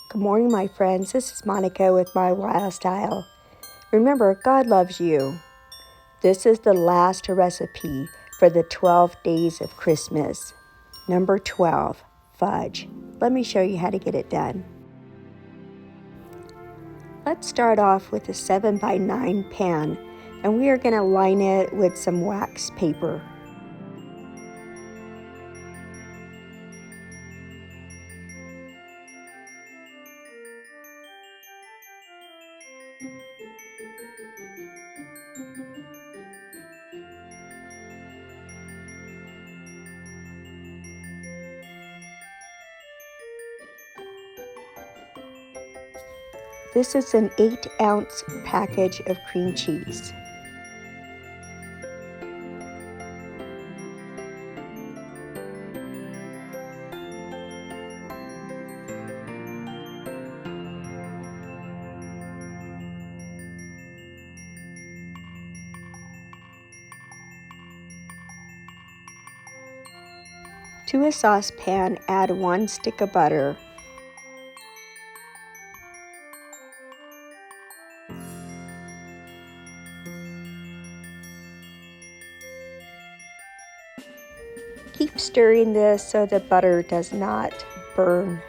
Good morning, my friends. This is Monica with My Wild Style. Remember, God loves you. This is the last recipe for the 12 days of Christmas. Number 12, fudge. Let me show you how to get it done. Let's start off with a 7x9 pan, and we are going to line it with some wax paper. This is an 8-ounce package of cream cheese. To a saucepan, add 1 stick of butter. Keep stirring this so the butter does not burn.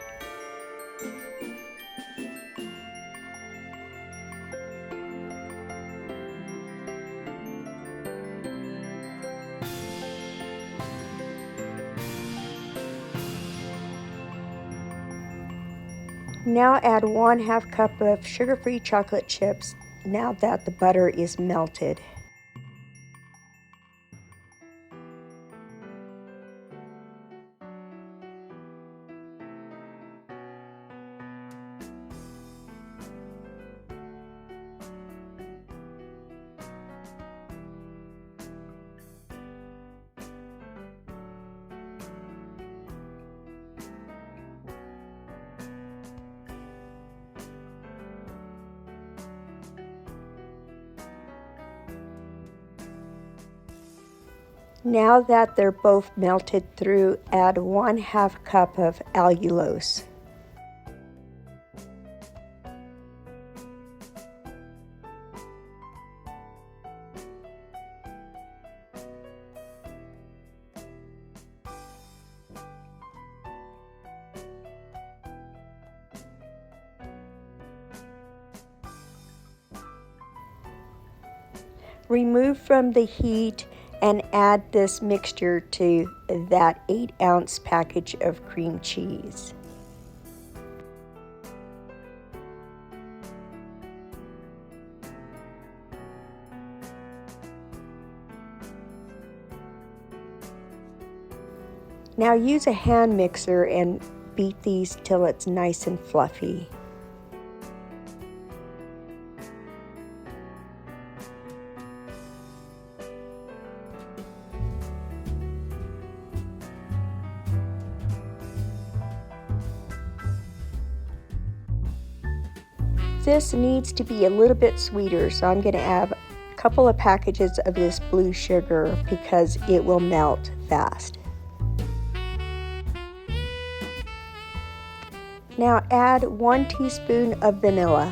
Now add 1/2 cup of sugar-free chocolate chips now that the butter is melted. Now that they're both melted through, add 1/2 cup of allulose. Remove from the heat and add this mixture to that 8-ounce package of cream cheese. Now use a hand mixer and beat these till it's nice and fluffy. This needs to be a little bit sweeter, so I'm going to add a couple of packages of this blue sugar because it will melt fast. Now add 1 teaspoon of vanilla.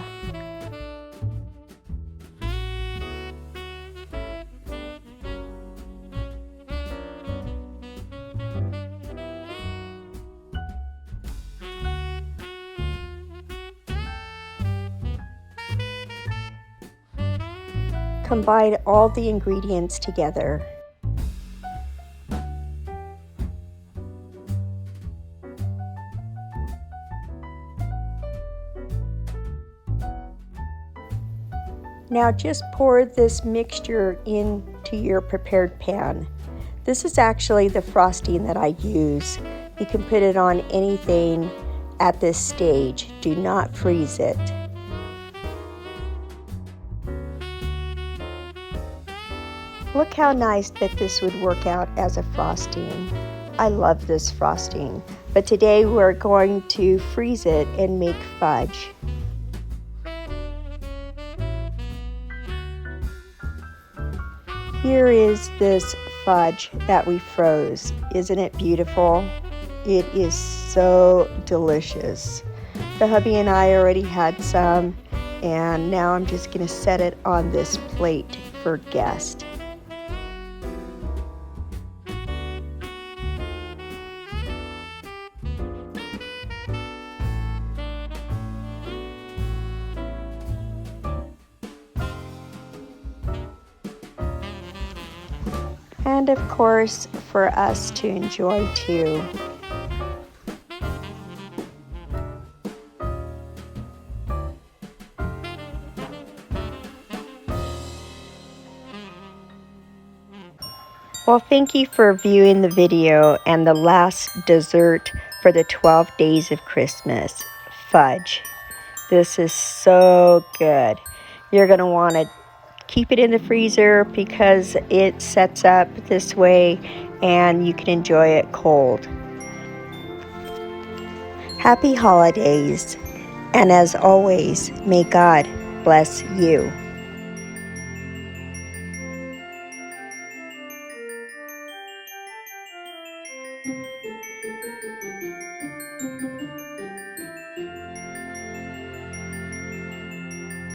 Combine all the ingredients together. Now just pour this mixture into your prepared pan. This is actually the frosting that I use. You can put it on anything at this stage. Do not freeze it. Look how nice that this would work out as a frosting. I love this frosting, but today we're going to freeze it and make fudge. Here is this fudge that we froze. Isn't it beautiful? It is so delicious. The hubby and I already had some, and now I'm just going to set it on this plate for guests. And of course, for us to enjoy too. Well, thank you for viewing the video and the last dessert for the 12 days of Christmas, fudge. This is so good. You're going to want to keep it in the freezer because it sets up this way and you can enjoy it cold. Happy holidays, and as always, may God bless you.